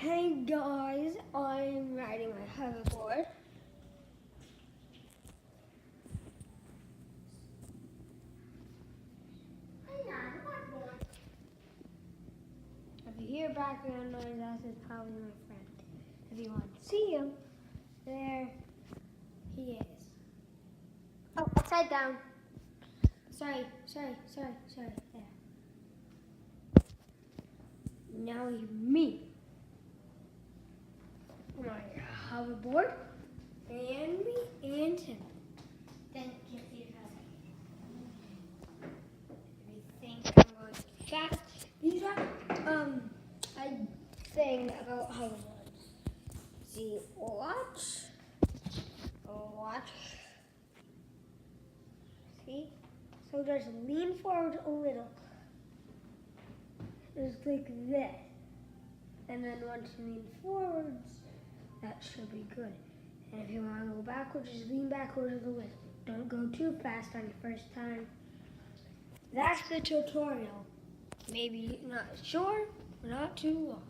Hey guys, I'm riding my hoverboard. If you hear background noise, that is probably my friend. If you want to see him, there he is. Oh, upside down. Sorry. There. Now you me. My hoverboard, and me, and him. Then you can see if you think I'm going fast. These are a thing about hoverboards. See, watch. See? So just lean forward a little. Just like this. And then once you lean forwards, that should be good. And if you want to go backwards, just lean backwards a little. Don't go too fast on your first time. That's the tutorial. Maybe not short, not too long.